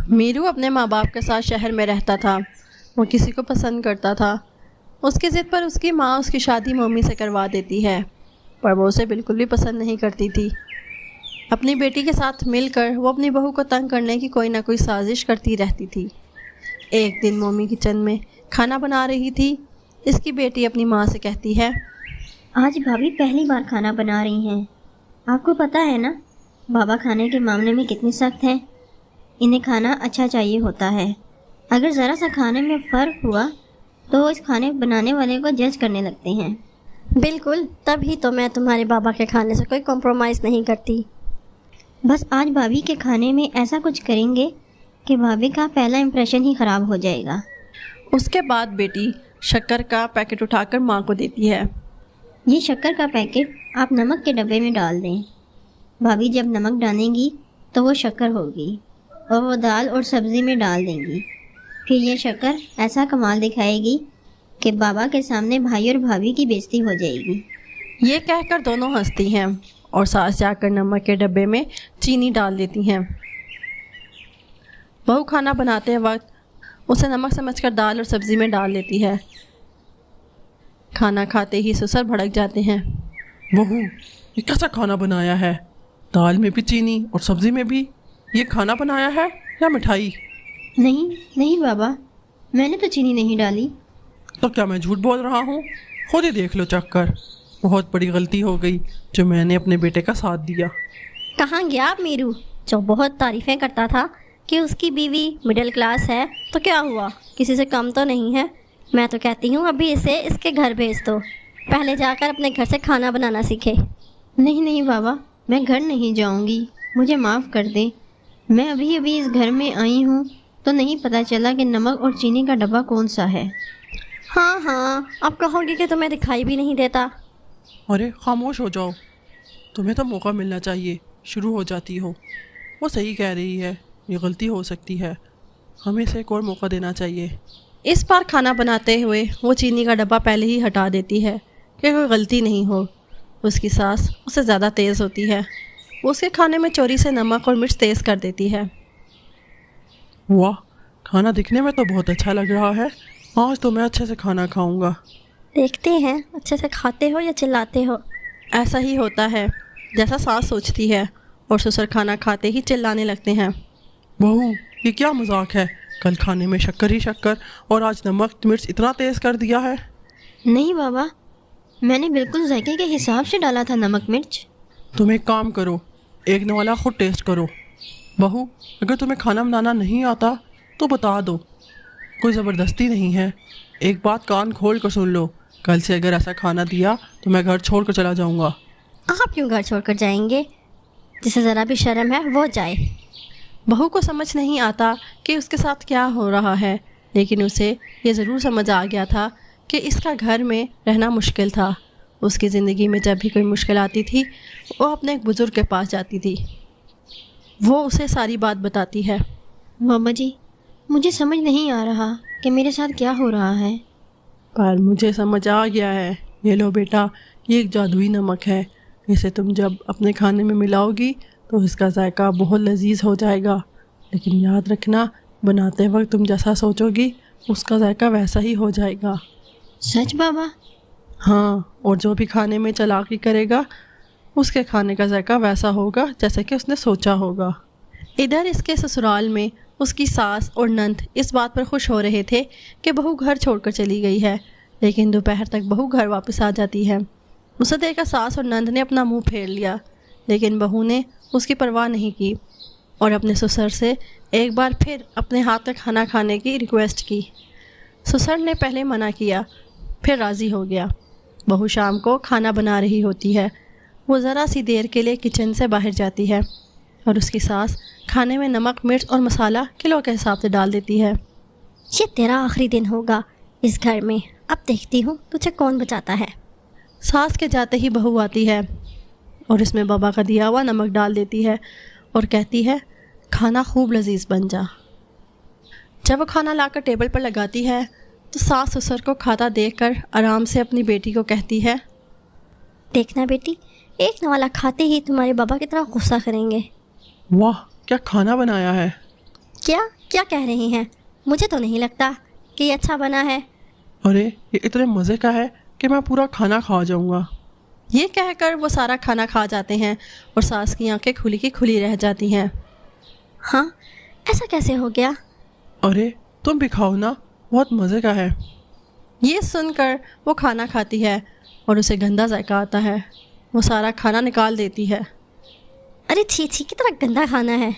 میرو اپنے ماں باپ کے ساتھ شہر میں رہتا تھا۔ وہ کسی کو پسند کرتا تھا۔ اس کی ضد پر اس کی ماں اس کی شادی ممی سے کروا دیتی ہے، پر وہ اسے بالکل بھی پسند نہیں کرتی تھی۔ اپنی بیٹی کے ساتھ مل کر وہ اپنی بہو کو تنگ کرنے کی کوئی نہ کوئی سازش کرتی رہتی تھی۔ ایک دن مومی کچن میں کھانا بنا رہی تھی۔ اس کی بیٹی اپنی ماں سے کہتی ہے، آج بھابھی پہلی بار کھانا بنا رہی ہیں۔ آپ کو پتہ ہے نا بابا کھانے کے معاملے میں کتنی سخت ہیں۔ انہیں کھانا اچھا چاہیے ہوتا ہے۔ اگر ذرا سا کھانے میں فرق ہوا تو وہ اس کھانے بنانے والے کو جج کرنے لگتے ہیں۔ بالکل، تبھی تو میں تمہارے بابا کے کھانے سے کوئی کمپرومائز نہیں کرتی۔ بس آج بھابھی کے کھانے میں ایسا کچھ کریں گے کہ بھابھی کا پہلا امپریشن ہی خراب ہو جائے گا۔ اس کے بعد بیٹی شکر کا پیکٹ اٹھا کر ماں کو دیتی ہے۔ یہ شکر کا پیکٹ آپ نمک کے ڈبے میں ڈال دیں۔ بھابھی جب نمک ڈالیں گی تو وہ شکر ہوگی اور وہ دال اور سبزی میں ڈال دیں گی۔ پھر یہ شکر ایسا کمال دکھائے گی کہ بابا کے سامنے بھائی اور بھابھی کی بےزتی ہو جائے گی۔ یہ کہہ کر دونوں ہنستی ہیں اور ساس جا کر نمک کے ڈبے میں چینی ڈال دیتی ہیں۔ بہو کھانا بناتے وقت اسے نمک سمجھ کر دال اور سبزی میں ڈال لیتی ہے۔ کھانا کھاتے ہی سسر بھڑک جاتے ہیں۔ بہو، یہ کیسا کھانا بنایا ہے؟ دال میں بھی چینی اور سبزی میں بھی۔ یہ کھانا بنایا ہے یا مٹھائی؟ نہیں بابا، میں نے تو چینی نہیں ڈالی۔ تو کیا میں جھوٹ بول رہا ہوں؟ خود ہی دیکھ لو چکھ کر۔ بہت بڑی غلطی ہو گئی جو میں نے اپنے بیٹے کا ساتھ دیا۔ کہاں گیا میرو جو بہت تعریفیں کرتا تھا کہ اس کی بیوی مڈل کلاس ہے؟ تو کیا ہوا، کسی سے کم تو نہیں ہے؟ میں تو کہتی ہوں ابھی اسے اس کے گھر بھیج دو، پہلے جا کر اپنے گھر سے کھانا بنانا سیکھے۔ نہیں بابا، میں گھر نہیں جاؤں گی، مجھے معاف کر دیں۔ میں ابھی اس گھر میں آئی ہوں تو نہیں پتہ چلا کہ نمک اور چینی کا ڈبہ کون سا ہے۔ ہاں، اب کہو گی کہ تمہیں دکھائی بھی نہیں دیتا۔ ارے خاموش ہو جاؤ، تمہیں تو موقع ملنا چاہیے، شروع ہو جاتی ہو۔ وہ صحیح کہہ رہی ہے، یہ غلطی ہو سکتی ہے، ہمیں اسے ایک اور موقع دینا چاہیے۔ اس بار کھانا بناتے ہوئے وہ چینی کا ڈبہ پہلے ہی ہٹا دیتی ہے کہ کوئی غلطی نہیں ہو۔ اس کی ساس اسے زیادہ تیز ہوتی ہے، وہ اس کے کھانے میں چوری سے نمک اور مرچ تیز کر دیتی ہے۔ واہ، کھانا دکھنے میں تو بہت اچھا لگ رہا ہے، آج تو میں اچھے سے کھانا کھاؤں گا۔ دیکھتے ہیں اچھے سے کھاتے ہو یا چلاتے ہو۔ ایسا ہی ہوتا ہے جیسا ساس سوچتی ہے، اور سسر کھانا کھاتے ہی چلانے لگتے ہیں۔ بہو، یہ کیا مذاق ہے؟ کل کھانے میں شکر ہی شکر اور آج نمک مرچ اتنا تیز کر دیا ہے۔ نہیں بابا، میں نے بالکل ذائقے کے حساب سے ڈالا تھا نمک مرچ۔ تم ایک کام کرو، ایک نوالا خود ٹیسٹ کرو۔ بہو، اگر تمہیں کھانا بنانا نہیں آتا تو بتا دو، کوئی زبردستی نہیں ہے۔ ایک بات کان کھول کر سن لو، کل سے اگر ایسا کھانا دیا تو میں گھر چھوڑ کر چلا جاؤں گا۔ آپ کیوں گھر چھوڑ کر جائیں گے؟ جسے ذرا بھی شرم ہے وہ جائے۔ بہو کو سمجھ نہیں آتا کہ اس کے ساتھ کیا ہو رہا ہے، لیکن اسے یہ ضرور سمجھ آ گیا تھا کہ اس کا گھر میں رہنا مشکل تھا۔ اس کی زندگی میں جب بھی کوئی مشکل آتی تھی وہ اپنے ایک بزرگ کے پاس جاتی تھی، وہ اسے ساری بات بتاتی ہے۔ بابا جی، مجھے سمجھ نہیں آ رہا کہ میرے ساتھ کیا ہو رہا ہے۔ پر مجھے سمجھ آ گیا ہے، یہ لو بیٹا، یہ ایک جادوئی نمک ہے، اسے تم جب اپنے کھانے میں ملاؤ گی تو اس کا ذائقہ بہت لذیذ ہو جائے گا، لیکن یاد رکھنا بناتے وقت تم جیسا سوچو گی اس کا ذائقہ ویسا ہی ہو جائے گا۔ سچ بابا؟ ہاں، اور جو بھی کھانے میں چالاکی کرے گا اس کے کھانے کا ذائقہ ویسا ہوگا جیسا کہ اس نے سوچا ہوگا۔ ادھر اس کے سسرال میں اس کی ساس اور نند اس بات پر خوش ہو رہے تھے کہ بہو گھر چھوڑ کر چلی گئی ہے، لیکن دوپہر تک بہو گھر واپس آ جاتی ہے۔ اسے دیکھ کر ساس اور نند نے اپنا منہ پھیر لیا، لیکن بہو نے اس کی پرواہ نہیں کی اور اپنے سسر سے ایک بار پھر اپنے ہاتھ کا کھانا کھانے کی ریکویسٹ کی۔ سسر نے پہلے منع کیا، پھر راضی ہو گیا۔ بہو شام کو کھانا بنا رہی ہوتی ہے، وہ ذرا سی دیر کے لیے کچن سے باہر جاتی ہے اور اس کی ساس کھانے میں نمک مرچ اور مسالہ کلو کے حساب سے ڈال دیتی ہے۔ یہ تیرا آخری دن ہوگا اس گھر میں، اب دیکھتی ہوں تجھے کون بچاتا ہے۔ ساس کے جاتے ہی بہو آتی ہے اور اس میں بابا کا دیا ہوا نمک ڈال دیتی ہے اور کہتی ہے کھانا خوب لذیذ بن جا۔ جب وہ کھانا لا کر ٹیبل پر لگاتی ہے تو ساس سسر کو کھاتا دیکھ کر آرام سے اپنی بیٹی کو کہتی ہے، دیکھنا بیٹی، ایک نوالا کھاتے ہی تمہارے بابا کتنا غصہ کریں گے۔ واہ، کیا کھانا بنایا ہے۔ کیا کہہ رہی ہیں؟ مجھے تو نہیں لگتا کہ یہ اچھا بنا ہے۔ ارے یہ اتنے مزے کا ہے کہ میں پورا کھانا کھا جاؤں گا۔ یہ کہہ کر وہ سارا کھانا کھا جاتے ہیں اور ساس کی آنکھیں کھلی کی کھلی رہ جاتی ہیں۔ ہاں، ایسا کیسے ہو گیا؟ ارے تم بھی کھاؤ نا، بہت مزے کا ہے۔ یہ سن کر وہ کھانا کھاتی ہے اور اسے گندا ذائقہ آتا ہے۔ وہ سارا کھانا نکال دیتی ہے۔ ارے چھی کتنا گندا کھانا ہے۔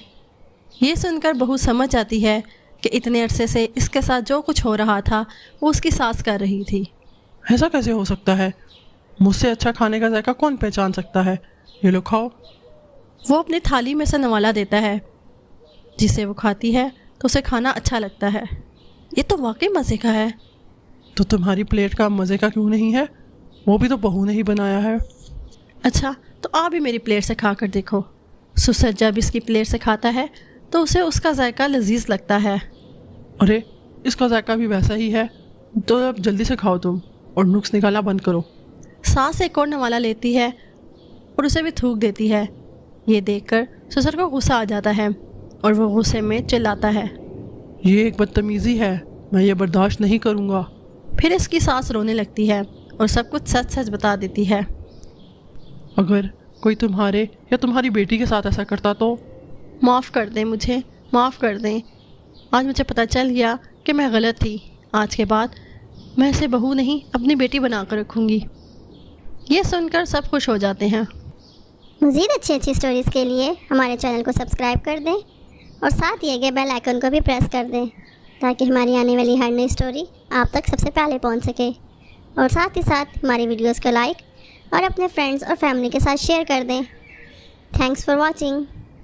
یہ سن کر بہو سمجھ جاتی ہے کہ اتنے عرصے سے اس کے ساتھ جو کچھ ہو رہا تھا وہ اس کی ساس کر رہی تھی۔ ایسا کیسے ہو سکتا ہے؟ مجھ سے اچھا کھانے کا ذائقہ کون پہچان سکتا ہے؟ یہ لو کھاؤ۔ وہ اپنی تھالی میں سے نوالا دیتا ہے، جسے وہ کھاتی ہے تو اسے کھانا اچھا لگتا ہے۔ یہ تو واقعی مزے کا ہے۔ تو تمہاری پلیٹ کا مزے کا کیوں نہیں ہے؟ وہ بھی تو بہو نے ہی بنایا ہے۔ اچھا تو آپ بھی میری پلیٹ سے کھا کر دیکھو۔ سسر جب اس کی پلیٹ سے کھاتا ہے تو اسے اس کا ذائقہ لذیذ لگتا ہے۔ ارے اس کا ذائقہ بھی ویسا ہی ہے، تو اب جلدی سے کھاؤ تم اور نقص نکالنا بند کرو۔ ساس ایک اور نوالا لیتی ہے اور اسے بھی تھوک دیتی ہے۔ یہ دیکھ کر سسر کو غصہ آ جاتا ہے اور وہ غصے میں چلاتا ہے۔ یہ ایک بدتمیزی ہے، میں یہ برداشت نہیں کروں گا۔ پھر اس کی ساس رونے لگتی ہے اور سب کچھ سچ سچ بتا دیتی ہے۔ اگر کوئی تمہارے یا تمہاری بیٹی کے ساتھ ایسا کرتا تو؟ معاف کر دیں، مجھے معاف کر دیں۔ آج مجھے پتہ چل گیا کہ میں غلط تھی۔ آج کے بعد میں اسے بہو نہیں اپنی بیٹی بنا کر رکھوں گی۔ یہ سن کر سب خوش ہو جاتے ہیں۔ مزید اچھی سٹوریز کے لیے ہمارے چینل کو سبسکرائب کر دیں اور ساتھ یہ کہ بیل آئیکن کو بھی پریس کر دیں تاکہ ہماری آنے والی ہر نئی سٹوری آپ تک سب سے پہلے پہنچ سکے، اور ساتھ ہی ساتھ ہماری ویڈیوز کو لائک اور اپنے فرینڈز اور فیملی کے ساتھ شیئر کر دیں۔ Thanks for watching.